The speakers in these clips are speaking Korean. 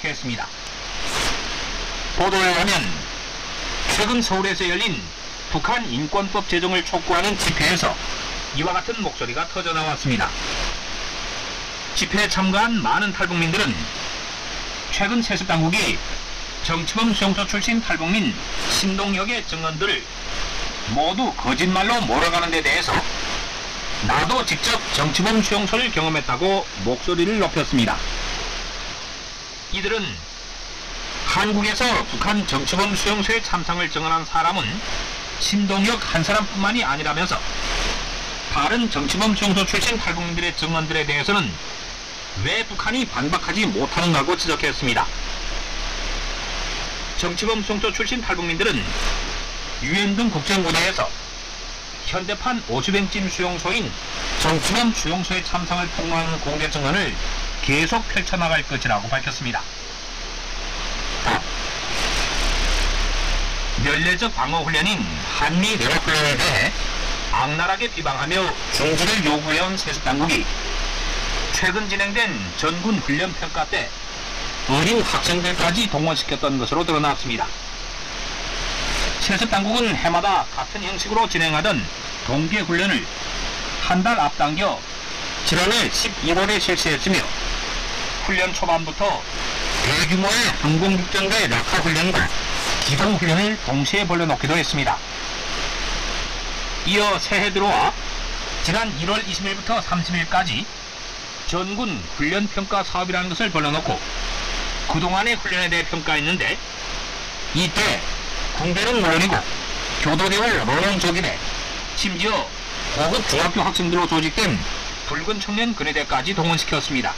했습니다. 보도에 의하면 최근 서울에서 열린 북한 인권법 제정을 촉구하는 집회에서 이와 같은 목소리가 터져나왔습니다. 집회에 참가한 많은 탈북민들은 최근 세습당국이 정치범 수용소 출신 탈북민 신동혁의 증언들을 모두 거짓말로 몰아가는 데 대해서 나도 직접 정치범 수용소를 경험했다고 목소리를 높였습니다. 이들은 한국에서 북한 정치범 수용소의 참상을 증언한 사람은 신동혁 한 사람뿐만이 아니라면서 다른 정치범 수용소 출신 탈북민들의 증언들에 대해서는 왜 북한이 반박하지 못하는가고 지적했습니다. 정치범 수용소 출신 탈북민들은 UN 등 국제무대에서 현대판 오수병찜 수용소인 정치범 수용소의 참상을 폭로하는 공개 증언을 계속 펼쳐나갈 것이라고 밝혔습니다. 연례적 방어훈련인 한미연합훈련에 대해 악랄하게 비방하며 중지를 요구해온 세습당국이 최근 진행된 전군 훈련평가 때 어린 학생들까지 동원시켰던 것으로 드러났습니다. 세습당국은 해마다 같은 형식으로 진행하던 동계훈련을 한 달 앞당겨 지난해 12월에 실시했으며 훈련 초반부터 대규모의 항공육전대 낙하훈련과 기동훈련을 동시에 벌려놓기도 했습니다. 이어 새해 들어와 지난 1월 20일부터 30일까지 전군 훈련평가 사업이라는 것을 벌려놓고 그동안의 훈련에 대해 평가했는데 이때 군대는 물론이고 교도대와 노령조기대 심지어 고급 중학교 학생들로 조직된 붉은 청년 근위대까지 동원시켰습니다.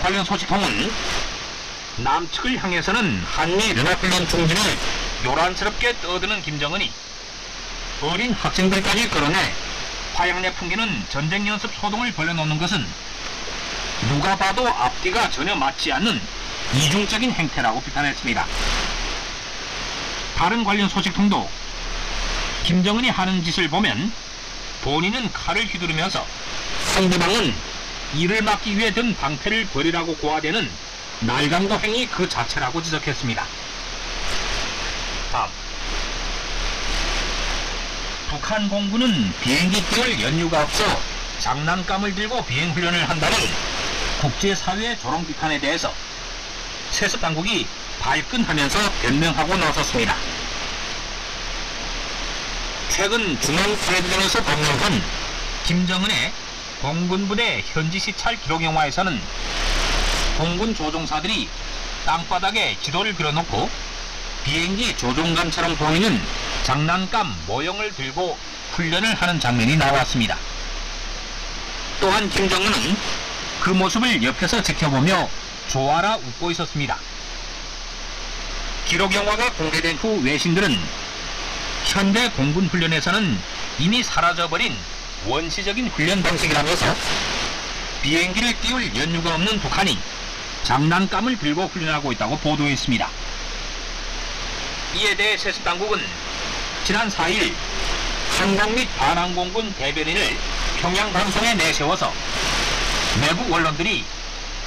관련 소식통은 남측을 향해서는 한미연합훈련 중진을 요란스럽게 떠드는 김정은이 어린 학생들까지 끌어내 화양내 풍기는 전쟁연습 소동을 벌여놓는 것은 누가 봐도 앞뒤가 전혀 맞지 않는 이중적인 행태라고 비판했습니다. 다른 관련 소식통도 김정은이 하는 짓을 보면 본인은 칼을 휘두르면서 상대방은 이를 막기 위해 든 방패를 버리라고 고하되는 날강도 행위 그 자체라고 지적했습니다. 다음, 북한 공군은 비행기 띄울 연유가 없어 장난감을 들고 비행훈련을 한다는 국제사회의 조롱 비판에 대해서 세습당국이 발끈하면서 변명하고 나섰습니다. 최근 중앙텔레비전에서 방영한 김정은의 공군부대 현지 시찰 기록 영화에서는 공군 조종사들이 땅바닥에 지도를 그려놓고 비행기 조종관처럼 보이는 장난감 모형을 들고 훈련을 하는 장면이 나왔습니다. 또한 김정은은 그 모습을 옆에서 지켜보며 좋아라 웃고 있었습니다. 기록 영화가 공개된 후 외신들은 현대 공군 훈련에서는 이미 사라져버린 원시적인 훈련 방식이라면서 비행기를 띄울 연유가 없는 북한이 장난감을 들고 훈련하고 있다고 보도했습니다. 이에 대해 세습당국은 지난 4일 항공 및 반항공군 대변인을 평양방송에 내세워서 외국 언론들이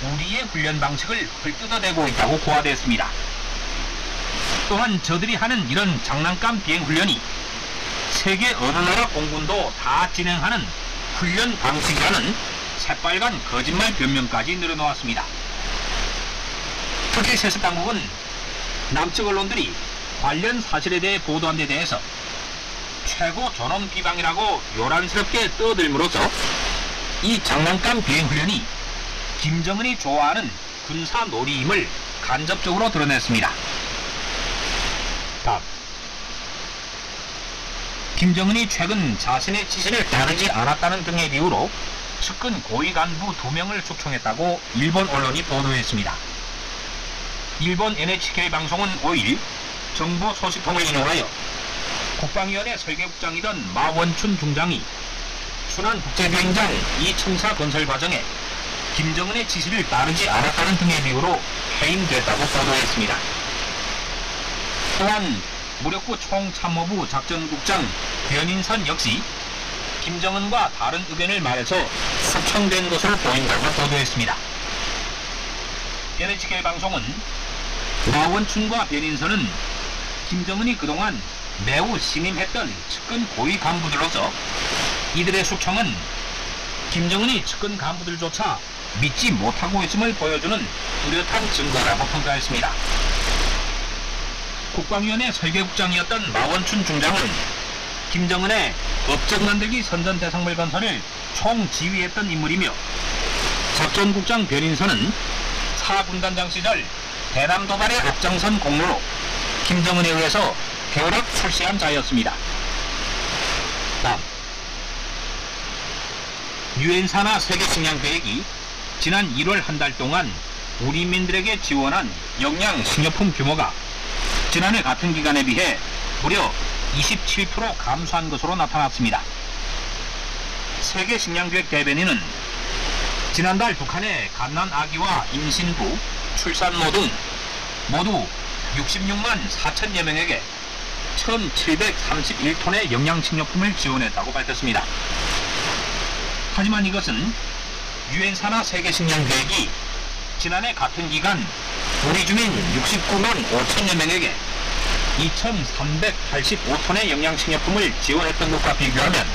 우리의 훈련 방식을 헐뜯어대고 있다고 고하됐습니다. 또한 저들이 하는 이런 장난감 비행훈련이 세계 어느 나라 공군도 다 진행하는 훈련 방식이라는 새빨간 거짓말 변명까지 늘어놓았습니다. 특히 세습당국은 남측 언론들이 관련 사실에 대해 보도한 데 대해서 최고 존엄 비방이라고 요란스럽게 떠들므로써 이 장난감 비행훈련이 김정은이 좋아하는 군사 놀이임을 간접적으로 드러냈습니다. 다음, 김정은이 최근 자신의 지시를 따르지 않았다는 등의 이유로 측근 고위 간부 2명을 숙청했다고 일본 언론이 보도했습니다. 일본 NHK 방송은 5일 정부 소식통을 인용하여 국방위원회 설계국장이던 마원춘 중장이 순안 국제비행장 2층사 건설 과정에 김정은의 지시를 따르지 않았다는 등의 이유로 해임됐다고 보도했습니다. 또한 무력부 총참모부 작전국장 변인선 역시 김정은과 다른 의견을 말해서 숙청된 것으로 보인다고 보도했습니다. NHK 방송은 마원춘과 변인선은 김정은이 그동안 매우 신임했던 측근 고위 간부들로서 이들의 숙청은 김정은이 측근 간부들조차 믿지 못하고 있음을 보여주는 뚜렷한 증거라고 평가했습니다. 국방위원회 설계국장이었던 마원춘 중장은 김정은의 업적 만들기 선전 대상물 건설을 총지휘했던 인물이며, 작전국장 변인선은 사군단장 시절 대남 도발의 앞장선 공로로 김정은에 의해서 벼락 출시한 자였습니다. 다음, 유엔 산하 세계 식량 계획이 지난 1월 한 달 동안 우리 인민들에게 지원한 영양 식료품 규모가 지난해 같은 기간에 비해 무려 27% 감소한 것으로 나타났습니다. 세계 식량계획 대변인은 지난달 북한의 갓난 아기와 임신부, 출산모 등 모두 66만 4천여 명에게 1,731톤의 영양식료품을 지원했다고 밝혔습니다. 하지만 이것은 유엔 산하 세계 식량 계획이 지난해 같은 기간 우리 주민 69만 5천여 명에게 2,385톤의 영양식료품을 지원했던 것과 비교하면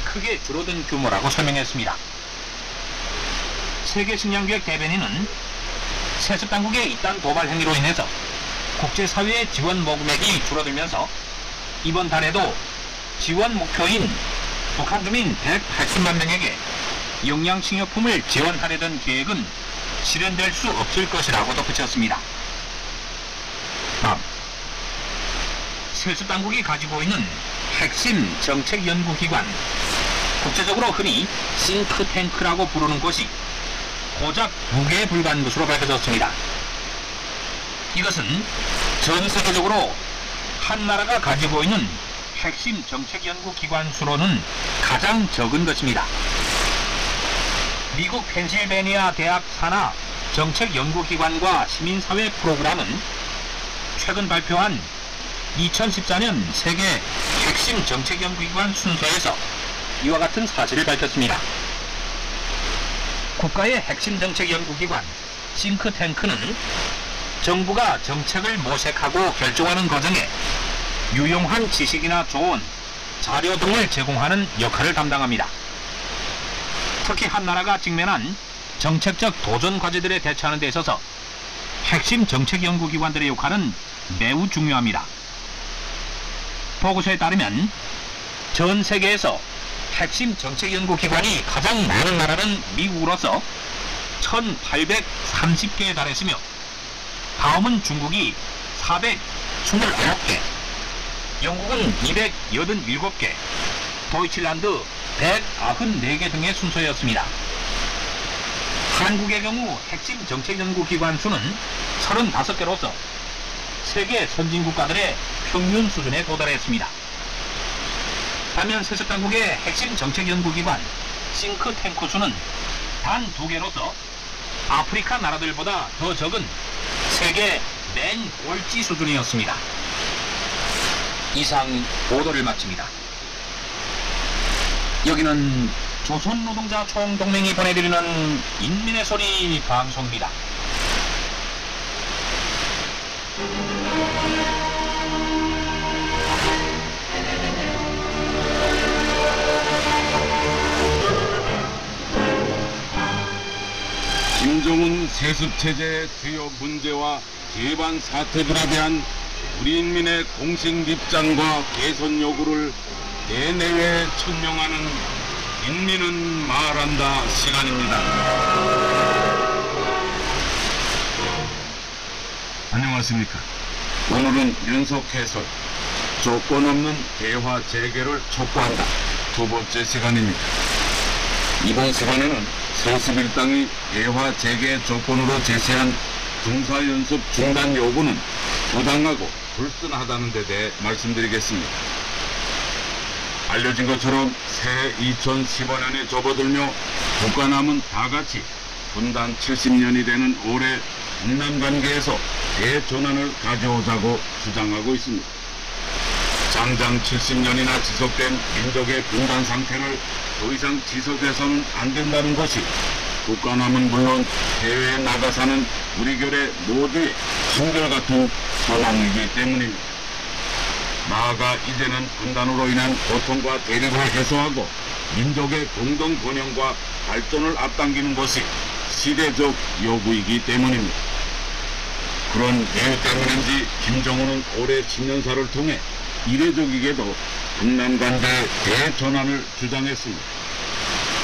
크게 줄어든 규모라고 설명했습니다. 세계식량계획 대변인은 세습당국의 이딴 도발 행위로 인해서 국제사회의 지원 모금액이 줄어들면서 이번 달에도 지원 목표인 북한 주민 180만 명에게 영양식료품을 지원하려던 계획은 실현될 수 없을 것이라고 덧붙였습니다. 다음, 세습당국이 가지고 있는 핵심 정책연구기관, 국제적으로 흔히 싱크탱크라고 부르는 곳이 고작 2개에 불과한 것으로 밝혀졌습니다. 이것은 전 세계적으로 한 나라가 가지고 있는 핵심 정책연구기관 수로는 가장 적은 것입니다. 미국 펜실베니아 대학 산하 정책연구기관과 시민사회 프로그램은 최근 발표한 2014년 세계 핵심 정책연구기관 순서에서 이와 같은 사실을 밝혔습니다. 국가의 핵심 정책연구기관 싱크탱크는 정부가 정책을 모색하고 결정하는 과정에 유용한 지식이나 조언, 자료 등을 제공하는 역할을 담당합니다. 특히 한 나라가 직면한 정책적 도전 과제들에 대처하는 데 있어서 핵심 정책연구기관들의 역할은 매우 중요합니다. 보고서에 따르면 전 세계에서 핵심 정책연구기관이 가장 많은 나라는 미국으로서 1,830개에 달했으며, 다음은 중국이 429개, 영국은 287개, 도이칠란드 194개 등의 순서였습니다. 한국의 경우 핵심 정책연구기관 수는 35개로서 세계 선진국가들의 평균 수준에 도달했습니다. 반면 세습당국의 핵심 정책연구기관 싱크탱크 수는 단 2개로서 아프리카 나라들보다 더 적은 세계 맨 꼴찌 수준이었습니다. 이상 보도를 마칩니다. 여기는 조선노동자 총동맹이 보내드리는 인민의 소리 방송입니다. 김정은 세습체제의 주요 문제와 재반 사태들에 대한 우리 인민의 공식 입장과 개선 요구를 내내외 천명하는 인민은 말한다 시간입니다. 안녕하십니까. 오늘은 윤석 해설 조건 없는 대화 재개를 촉구한다 두 번째 시간입니다. 이번 시간에는 세습일당이 대화 재개 조건으로 제시한 군사연습 중단 요구는 부당하고 불순하다는 데 대해 말씀드리겠습니다. 알려진 것처럼 새 2015년에 접어들며 국가남은 다같이 분단 70년이 되는 올해 북남관계에서 대전환을 가져오자고 주장하고 있습니다. 장장 70년이나 지속된 민족의 분단 상태를 더 이상 지속해서는 안 된다는 것이 국가남은 물론 해외에 나가 사는 우리 결의 모두의 한결같은 소망이기 때문입니다. 나아가 이제는 분단으로 인한 고통과 대립을 해소하고 민족의 공동 번영과 발전을 앞당기는 것이 시대적 요구이기 때문입니다. 그런 이유 때문인지 김정은은 올해 신년사를 통해 이례적이게도 북남관계의 대전환을 주장했습니다.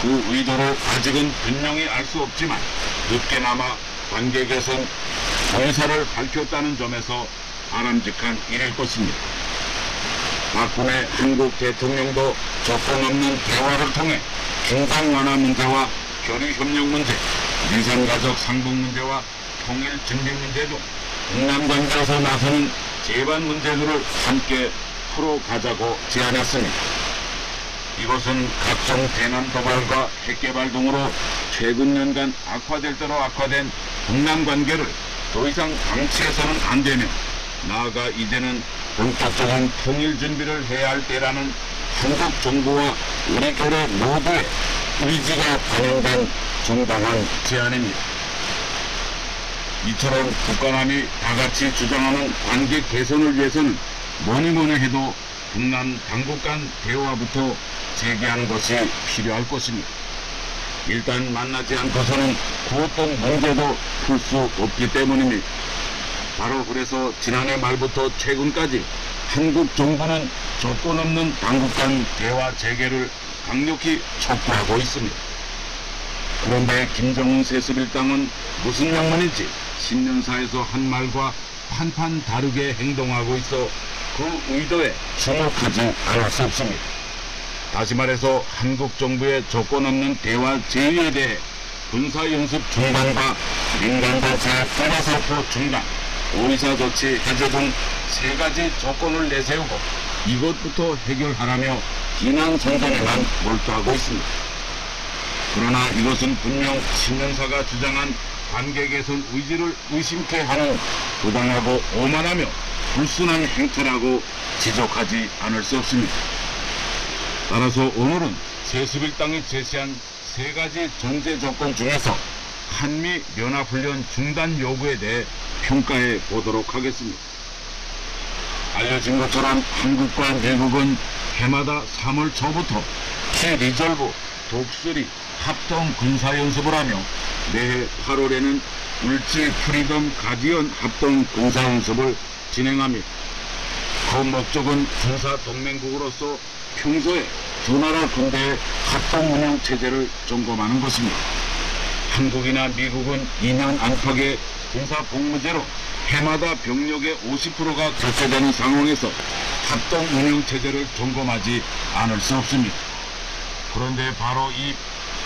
그 의도를 아직은 분명히 알 수 없지만 늦게나마 관계 개선 의사를 밝혔다는 점에서 바람직한 일일 것입니다. 박근혜 한국 대통령도 조건 없는 대화를 통해 긴장 완화 문제와 교류 협력 문제, 유산가족 상봉 문제와 통일 증빙 문제 등 북남 관계에서 나서는 제반 문제들을 함께 풀어가자고 제안했습니다. 이것은 각종 대남 도발과 핵개발 등으로 최근 년간 악화될 대로 악화된 북남 관계를 더 이상 방치해서는 안 되며 나아가 이제는 본격적인 통일 준비를 해야 할 때라는 한국 정부와 우리 결의 모두의 의지가 반영된 정당한 제안입니다. 이처럼 국가남이 다같이 주장하는 관계 개선을 위해서는 뭐니 해도 북남 당국 간 대화부터 재개하는 것이 필요할 것입니다. 일단 만나지 않고서는 그 어떤 문제도 풀 수 없기 때문입니다. 바로 그래서 지난해 말부터 최근까지 한국 정부는 조건 없는 당국 간 대화 재개를 강력히 촉구하고 있습니다. 그런데 김정은 세습일당은 무슨 양반인지 신년사에서 한 말과 한판 다르게 행동하고 있어 그 의도에 주목하지 않을 수 없습니다. 다시 말해서 한국 정부의 조건 없는 대화 제의에 대해 군사연습 중단과 민간단체 군사사포 중단, 의사조치 해제 등 세 가지 조건을 내세우고 이것부터 해결하라며 비난 선전에만 몰두하고 있습니다. 그러나 이것은 분명 신년사가 주장한 관계 개선 의지를 의심케 하는 부당하고 오만하며 불순한 행태라고 지적하지 않을 수 없습니다. 따라서 오늘은 세습일당이 제시한 세 가지 전제 조건 중에서 한미 연합훈련 중단 요구에 대해 평가해 보도록 하겠습니다. 알려진 것처럼 한국과 미국은 해마다 3월 초부터 리졸브 독수리 합동 군사연습을 하며 매해 8월에는 울지 프리덤 가디언 합동 군사연습을 진행합니다. 그 목적은 군사동맹국으로서 평소에 두 나라 군대의 합동 운영 체제를 점검하는 것입니다. 한국이나 미국은 2년 안팎의 군사 복무제로 해마다 병력의 50%가 교체되는 상황에서 합동 운영 체제를 점검하지 않을 수 없습니다. 그런데 바로 이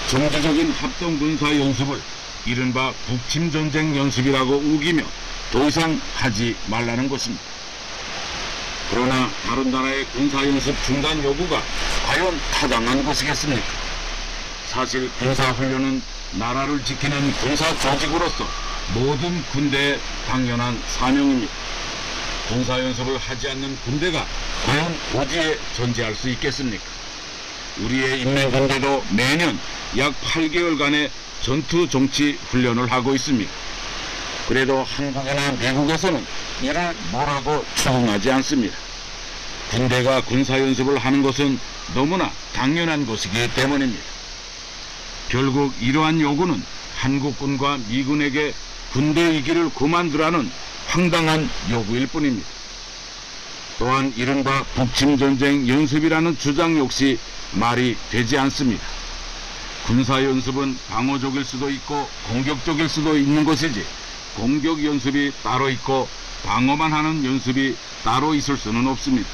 정기적인 합동 군사 연습을 이른바 북침 전쟁 연습이라고 우기며 더 이상 하지 말라는 것입니다. 그러나 다른 나라의 군사 연습 중단 요구가 과연 타당한 것이겠습니까? 사실 군사 훈련은 나라를 지키는 군사 조직으로서 모든 군대의 당연한 사명입니다. 군사 연습을 하지 않는 군대가 과연 어디에 존재할 수 있겠습니까? 우리의 인민군대도 매년 약 8개월간의 전투 정치 훈련을 하고 있습니다. 그래도 한국이나 미국에서는 이를 뭐라고 추궁하지 않습니다. 군대가 군사 연습을 하는 것은 너무나 당연한 것이기 때문입니다. 결국 이러한 요구는 한국군과 미군에게 군대 이기를 그만두라는 황당한 요구일 뿐입니다. 또한 이른바 북침전쟁 연습이라는 주장 역시 말이 되지 않습니다. 군사연습은 방어적일 수도 있고 공격적일 수도 있는 것이지 공격 연습이 따로 있고 방어만 하는 연습이 따로 있을 수는 없습니다.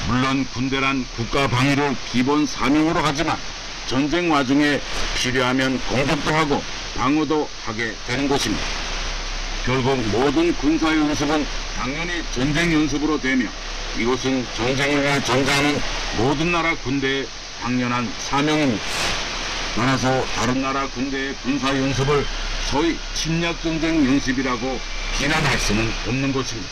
물론 군대란 국가 방위를 기본 사명으로 하지만 전쟁 와중에 필요하면 공격도 하고 방어도 하게 되는 것입니다. 결국 모든 군사연습은 당연히 전쟁 연습으로 되며 이것은 전쟁을 위해 전쟁하는 모든 나라 군대의 당연한 사명입니다. 따라서 다른 나라 군대의 군사연습을 소위 침략전쟁 연습이라고 비난할 수는 없는 것입니다.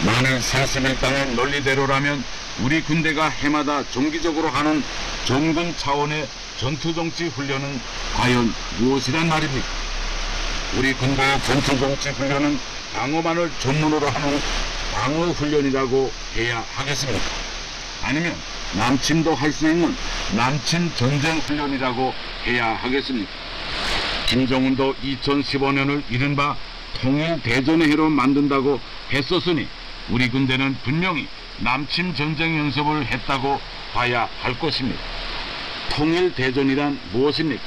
만일 세습일당의 논리대로라면 우리 군대가 해마다 정기적으로 하는 정군 차원의 전투정치 훈련은 과연 무엇이란 말입니까? 우리 군대의 전투정치 훈련은 방어만을 전문으로 하는 방어훈련이라고 해야 하겠습니까? 아니면 남침도 할 수 있는 남침 전쟁 훈련이라고 해야 하겠습니까? 김정은도 2015년을 이른바 통일대전의 해로 만든다고 했었으니 우리 군대는 분명히 남침 전쟁 연습을 했다고 봐야 할 것입니다. 통일대전이란 무엇입니까?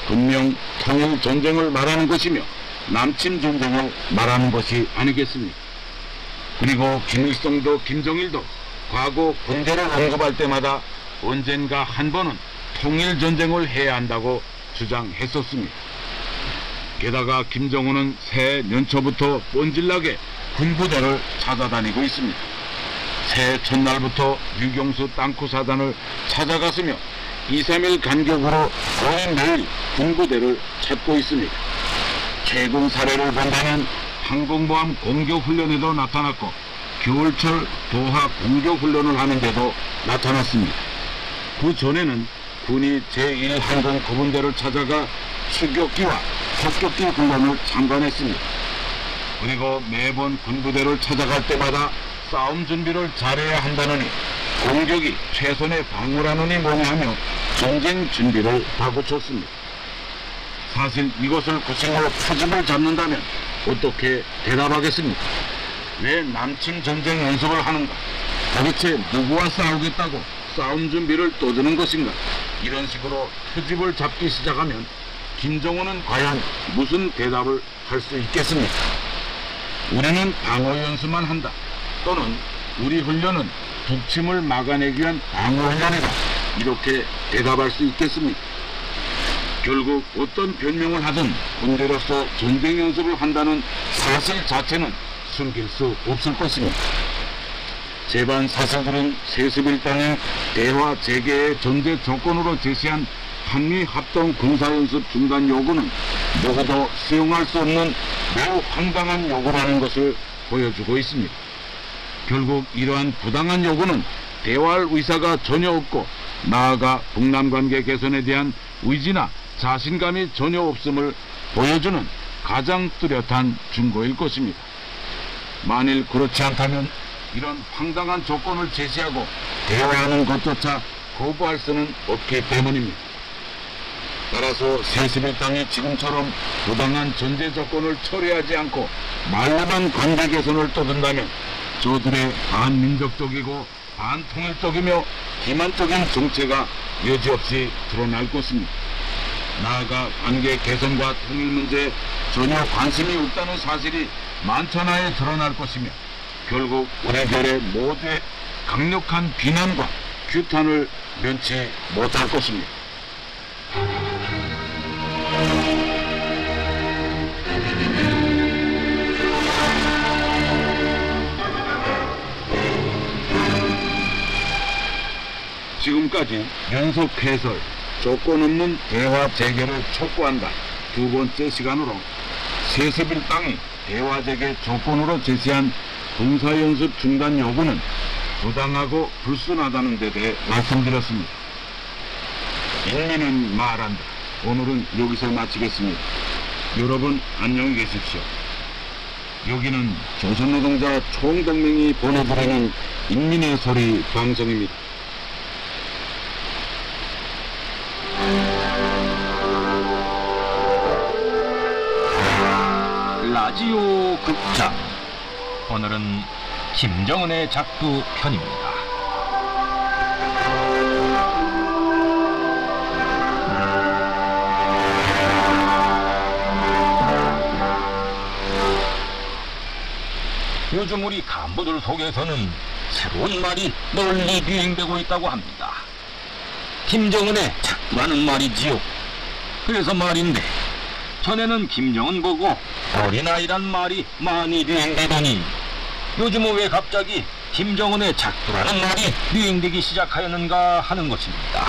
분명 통일전쟁을 말하는 것이며 남침 전쟁을 말하는 것이 아니겠습니까? 그리고 김일성도 김정일도 과거 군대를 언급할 때마다 언젠가 한 번은 통일전쟁을 해야 한다고 주장했었습니다. 게다가 김정은은 새해 연초부터 뻔질나게 군부대를 찾아다니고 있습니다. 새해 첫날부터 유경수 땅구 사단을 찾아갔으며 2, 3일 간격으로 거의 매일 군부대를 찾고 있습니다. 최근 사례를 본다면 항공모함 공격훈련에도 나타났고 겨울철 도하 공격훈련을 하는데도 나타났습니다. 그 전에는 군이 제1항공 거분대를 찾아가 추격기와 폭격기 훈련을 참관했습니다. 그리고 매번 군부대를 찾아갈 때마다 싸움 준비를 잘해야 한다느니 공격이 최선의 방어라느니 뭐냐며 전쟁 준비를 다그쳤습니다. 사실 이것을 구심으로 표집을 잡는다면 어떻게 대답하겠습니까? 왜 남침 전쟁 연습을 하는가? 도대체 누구와 싸우겠다고 싸움 준비를 떠드는 것인가? 이런 식으로 표집을 잡기 시작하면 김정은은 과연 무슨 대답을 할 수 있겠습니까? 우리는 방어 연습만 한다. 또는 우리 훈련은 북침을 막아내기 위한 방어 훈련이다. 이렇게 대답할 수 있겠습니까? 결국 어떤 변명을 하든 군대로서 전쟁 연습을 한다는 사실 자체는 숨길 수 없을 것입니다. 제반 사설들은 세습일당의 대화 재개의 전제 조건으로 제시한 한미합동 군사연습 중단 요구는 누구도 수용할 수 없는 매우 황당한 요구라는 것을 보여주고 있습니다. 결국 이러한 부당한 요구는 대화할 의사가 전혀 없고 나아가 북남관계 개선에 대한 의지나 자신감이 전혀 없음을 보여주는 가장 뚜렷한 증거일 것입니다. 만일 그렇지 않다면 이런 황당한 조건을 제시하고 대화하는 것조차 거부할 수는 없기 때문입니다. 따라서 세습일당이 지금처럼 부당한 전제 조건을 처리하지 않고 말로만 관계 개선을 떠든다면 저들의 반민족적이고 반통일적이며 기만적인 정체가 여지없이 드러날 것입니다. 나아가 관계 개선과 통일 문제에 전혀 관심이 없다는 사실이 만천하에 드러날 것이며 결국 우리 별의 모두의 강력한 비난과 규탄을 면치 못할 것입니다. 지금까지 연속 해설, 조건 없는 대화 재개를 촉구한다. 두 번째 시간으로 세습일당이 대화 재개 조건으로 제시한 군사연습 중단 요구는 부당하고 불순하다는 데 대해 말씀드렸습니다. 인민은 말한다. 오늘은 여기서 마치겠습니다. 여러분 안녕히 계십시오. 여기는 조선노동자 총동맹이 보내드리는 인민의 소리 방송입니다. 라디오 극장, 오늘은 김정은의 작두 편입니다. 요즘 우리 간부들 속에서는 새로운 말이 널리 유행되고 있다고 합니다. 김정은의 작두라는 말이지요. 그래서 말인데 전에는 김정은 보고 어린아이란 말이 많이 유행되더니 요즘은 왜 갑자기 김정은의 작두라는 말이 유행되기 시작하였는가 하는 것입니다.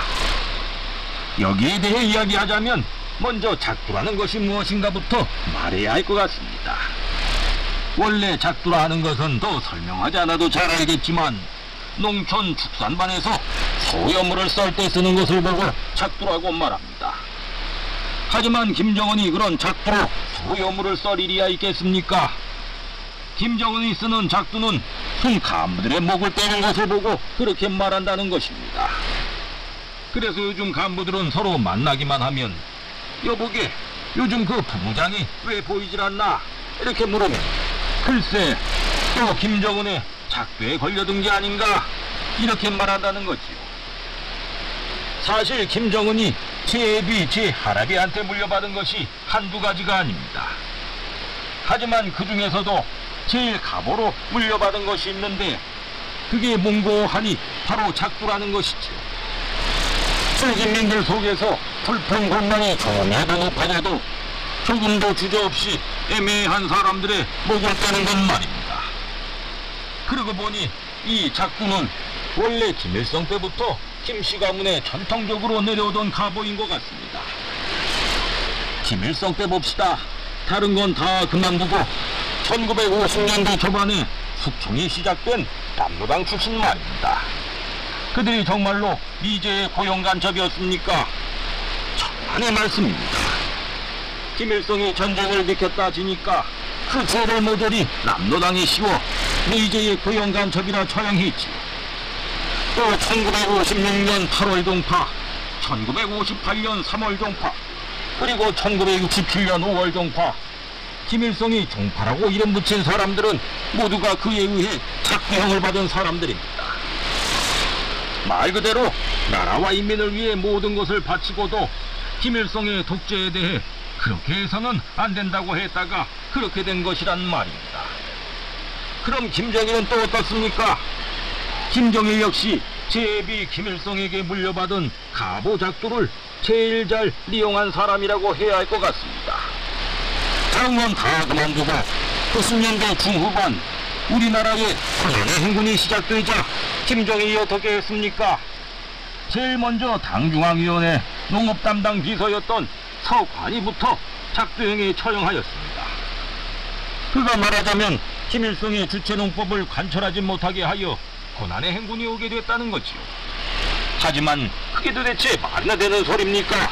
여기에 대해 이야기하자면 먼저 작두라는 것이 무엇인가부터 말해야 할 것 같습니다. 원래 작두라 하는 것은 더 설명하지 않아도 잘 알겠지만 농촌 축산반에서 소염물을 썰 때 쓰는 것을 보고 작두라고 말합니다. 하지만 김정은이 그런 작두로 소염물을 썰 일이야 있겠습니까? 김정은이 쓰는 작두는 순 간부들의 목을 떼는 것을 보고 그렇게 말한다는 것입니다. 그래서 요즘 간부들은 서로 만나기만 하면 여보게 요즘 그 부부장이 왜 보이질 않나 이렇게 물으면 글쎄 또 김정은의 작두에 걸려든 게 아닌가 이렇게 말한다는 거지요. 사실 김정은이 제 애비 제 할아비한테 물려받은 것이 한두 가지가 아닙니다. 하지만 그 중에서도 제일 가보로 물려받은 것이 있는데 그게 몽고하니 바로 작두라는 것이죠. 술진민들 속에서 불평불만이 조금이라도 높아져도 조금도 주저없이 애매한 사람들의 목을 떼는 건 말입니다. 그러고 보니 이 작두는 원래 김일성 때부터 김씨 가문에 전통적으로 내려오던 가보인 것 같습니다. 김일성 때 봅시다. 다른 건 다 그만두고 1950년대 초반에 숙청이 시작된 남로당 출신 말입니다. 그들이 정말로 미제의 고용간첩이었습니까? 천만의 말씀입니다. 김일성이 전쟁을 일으켰다 지니까 그 죄를 모조리 남로당에 씌워 미제의 고용간첩이라 처형했지. 또 1956년 8월 동파, 1958년 3월 종파, 그리고 1967년 5월 종파, 김일성이 종파라고 이름 붙인 사람들은 모두가 그에 의해 작두형을 받은 사람들입니다. 말 그대로 나라와 인민을 위해 모든 것을 바치고도 김일성의 독재에 대해 그렇게 해서는 안 된다고 했다가 그렇게 된 것이란 말입니다. 그럼 김정일은 또 어떻습니까? 김정일 역시 제비 김일성에게 물려받은 가보 작두를 제일 잘 이용한 사람이라고 해야 할 것 같습니다. 다른 건 다 그만두고 90년대 중후반 우리나라의 고난의 행군이 시작되자 김정일이 어떻게 했습니까? 제일 먼저 당중앙위원회 농업 담당 비서였던 서관이부터 작두형에 처형하였습니다. 그가 말하자면 김일성의 주체농법을 관철하지 못하게 하여 고난의 행군이 오게 됐다는 거지요. 하지만 그게 도대체 말이나 되는 소리입니까?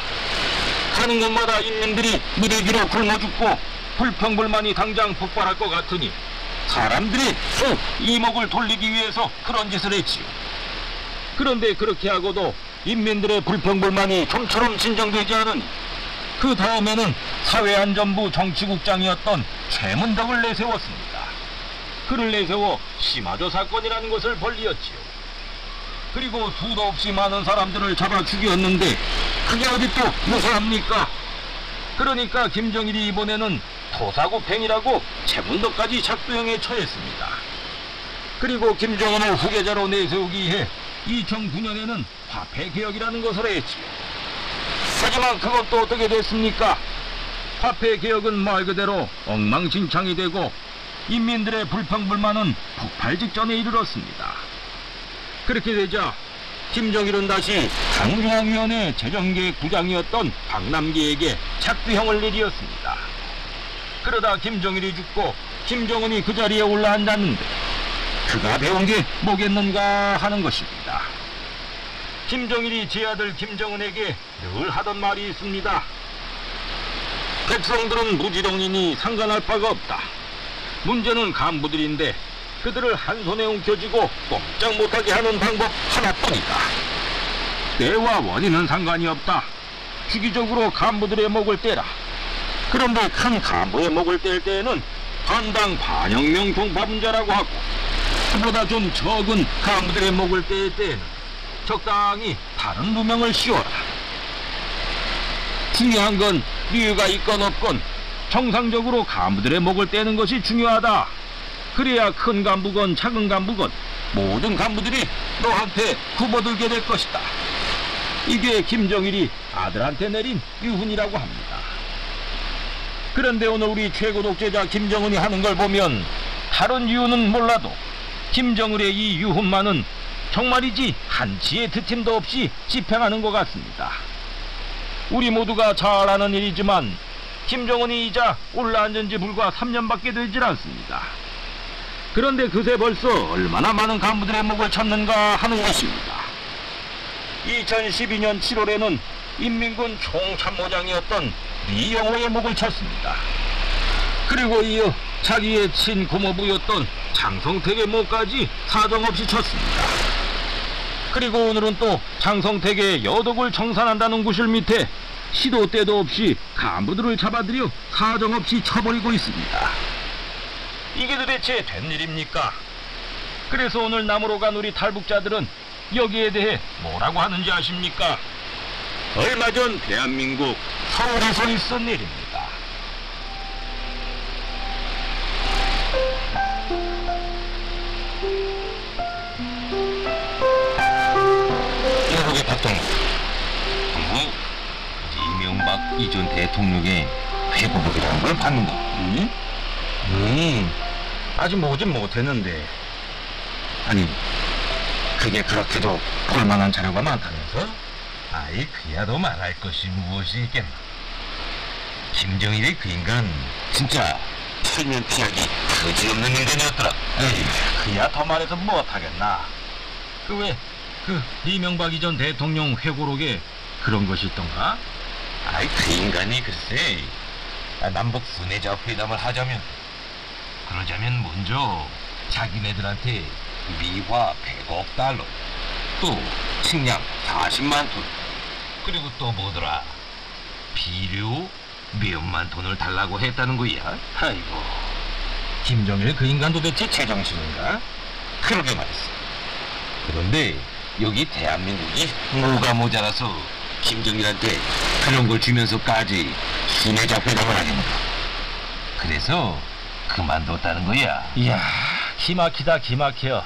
가는 곳마다 인민들이 무대기로 굶어 죽고 불평불만이 당장 폭발할 것 같으니 사람들이 이목을 돌리기 위해서 그런 짓을 했지요. 그런데 그렇게 하고도 인민들의 불평불만이 좀처럼 진정되지 않으니 그 다음에는 사회안전부 정치국장이었던 최문덕을 내세웠습니다. 그를 내세워 심화조 사건이라는 것을 벌리었지요. 그리고 수도 없이 많은 사람들을 잡아 죽였는데 그게 어디 또 무사합니까? 그러니까 김정일이 이번에는 토사구팽이라고 최문덕까지 작두형에 처했습니다. 그리고 김정은을 후계자로 내세우기 위해 2009년에는 화폐개혁이라는 것을 했지요. 하지만 그것도 어떻게 됐습니까? 화폐개혁은 말 그대로 엉망진창이 되고 인민들의 불평불만은 폭발 직전에 이르렀습니다. 그렇게 되자 김정일은 다시 당중앙위원회 재정계획부장이었던 박남기에게 작두형을 내리었습니다. 그러다 김정일이 죽고 김정은이 그 자리에 올라앉았는데 그가 배운 게 뭐겠는가 하는 것입니다. 김정일이 제 아들 김정은에게 늘 하던 말이 있습니다. 백성들은 무지렁이니 상관할 바가 없다. 문제는 간부들인데 그들을 한 손에 움켜쥐고 꼼짝 못하게 하는 방법 하나뿐이다. 때와 원인은 상관이 없다. 주기적으로 간부들의 목을 떼라. 그런데 큰 간부의 목을 뗄 때에는 반당 반혁명 종파분자라고 하고 그보다 좀 적은 간부들의 목을 뗄 때에는 적당히 다른 누명을 씌워라. 중요한 건 이유가 있건 없건 정상적으로 간부들의 목을 떼는 것이 중요하다. 그래야 큰 간부건 작은 간부건 모든 간부들이 너한테 굽어들게 될 것이다. 이게 김정일이 아들한테 내린 유훈이라고 합니다. 그런데 오늘 우리 최고 독재자 김정은이 하는 걸 보면 다른 이유는 몰라도 김정일의 이 유훈만은 정말이지 한치의 드팀도 없이 집행하는 것 같습니다. 우리 모두가 잘 아는 일이지만 김정은이 이자 올라앉은 지 불과 3년밖에 되질 않습니다. 그런데 그새 벌써 얼마나 많은 간부들의 목을 쳤는가 하는 것입니다. 2012년 7월에는 인민군 총참모장이었던 리영호의 목을 쳤습니다. 그리고 이어 자기의 친고모부였던 장성택의 목까지 사정없이 쳤습니다. 그리고 오늘은 또 장성택의 여독을 청산한다는 구실 밑에 시도 때도 없이 간부들을 잡아들여 사정없이 쳐버리고 있습니다. 이게 도대체 된 일입니까? 그래서 오늘 남으로 간 우리 탈북자들은 여기에 대해 뭐라고 하는지 아십니까? 얼마 전 대한민국 서울에서 있었던 일입니다. 여러분 박동희, 이명박 이전 대통령의 회고록이라는 걸 봤는가? 아직 보진 못했는데. 아니, 그게 그렇게도 볼만한 자료가 많다면서? 아이, 그야도 말할 것이 무엇이 있겠나. 김정일이 그 인간 진짜 철면 피하기 그지없는 인간이었더라. 에이, 그야 더 말해서 못하겠나. 그 이명박 이전 대통령 회고록에 그런 것이 있던가? 아이, 그 인간이 글쎄 남북 순회자 회담을 하자면 그러자면 먼저 자기네들한테 미화 100억 달러, 또 식량 40만 톤, 그리고 또 뭐더라, 비료 몇만 톤을 달라고 했다는 거야. 아이고, 김정일 그 인간 도대체 제정신인가? 그러게 말했어. 그런데 여기 대한민국이 뭐가 모자라서 김정일한테 그런 걸 주면서까지 순회자 회담을 하겠는가. 그래서 그만뒀다는 거야. 이야, 기막히다 기막혀.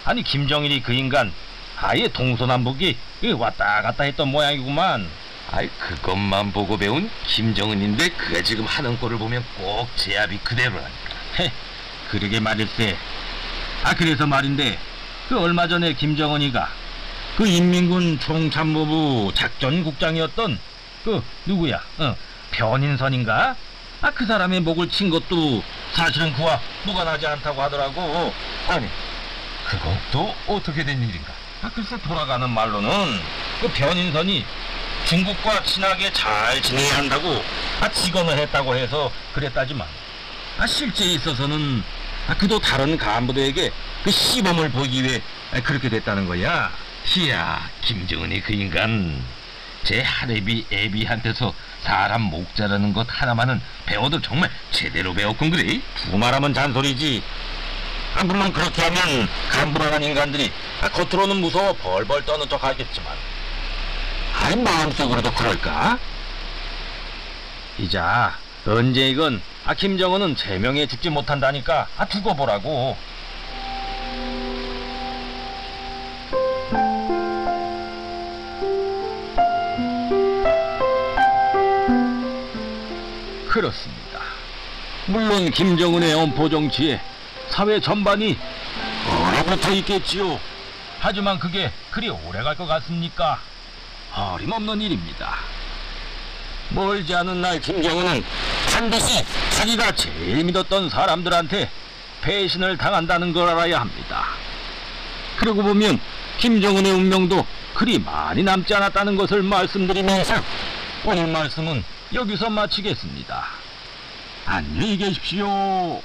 아니, 김정일이 그 인간 아예 동서남북이 왔다 갔다 했던 모양이구만. 아이, 그것만 보고 배운 김정은인데 그가 지금 하는 꼴을 보면 꼭 제압이 그대로라니까. 헤, 그러게 말일세. 그래서 말인데, 그 얼마 전에 김정은이가 그 인민군 총참모부 작전국장이었던 그 누구야? 변인선인가? 그 사람의 목을 친 것도 사실은 그와 무관하지 않다고 하더라고. 아니, 그것도 어떻게 된 일인가? 글쎄, 돌아가는 말로는 그 변인선이 중국과 친하게 잘 지내야 한다고 직언을 했다고 해서 그랬다지만, 실제 있어서는 그도 다른 간부들에게 그 시범을 보기 위해 그렇게 됐다는 거야. 이야, 김정은이 그 인간 제 하레비 애비한테서 사람 목 자르는 것 하나만은 배워도 정말 제대로 배웠군 그래. 두말하면 잔소리지. 물론 그렇게 하면 간부라는 인간들이 겉으로는 무서워 벌벌 떠는 척 하겠지만, 마음속으로도 그럴까? 이자, 언제 이건 김정은은 제명에 죽지 못한다니까 두고 보라고. 그렇습니다. 물론 김정은의 엄포 정치에 사회 전반이 얼어붙어 있겠지요. 하지만 그게 그리 오래 갈 것 같습니까? 어림없는 일입니다. 멀지 않은 날 김정은은 반드시 자기가 제일 믿었던 사람들한테 배신을 당한다는 걸 알아야 합니다. 그러고 보면 김정은의 운명도 그리 많이 남지 않았다는 것을 말씀드리면서 오늘 말씀은 여기서 마치겠습니다. 안녕히 계십시오.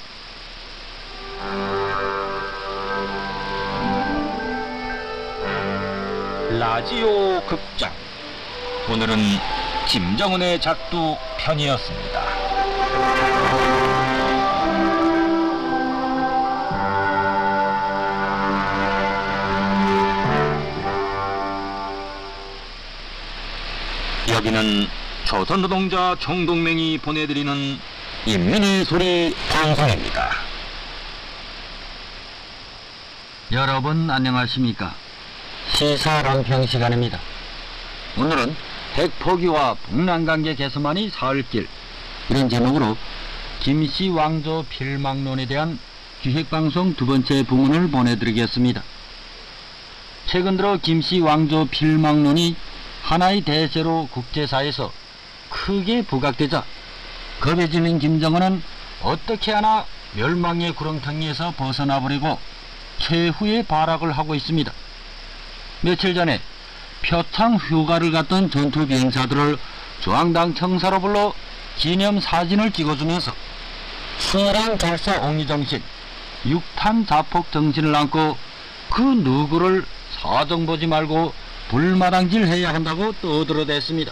라디오 극장, 오늘은 김정은의 작두 편이었습니다. 여기는 조선노동자 총동맹이 보내드리는 인민의 소리 방송입니다. 여러분 안녕하십니까? 시사랑평 시간입니다. 오늘은 백포기와 북남관계 개선만이 사흘길, 이런 제목으로 김씨 왕조 필망론에 대한 기획방송 두 번째 부문을 보내드리겠습니다. 최근 들어 김씨 왕조 필망론이 하나의 대세로 국제사에서 크게 부각되자 겁에 질린 김정은은 어떻게 하나 멸망의 구렁텅이에서 벗어나버리고 최후의 발악을 하고 있습니다. 며칠 전에 표창 휴가를 갔던 전투 비행사들을 중앙당 청사로 불러 기념 사진을 찍어주면서 수어랑 절사 옹리 정신, 육탄 자폭 정신을 안고 그 누구를 사정 보지 말고 불마당질 해야 한다고 떠들어댔습니다.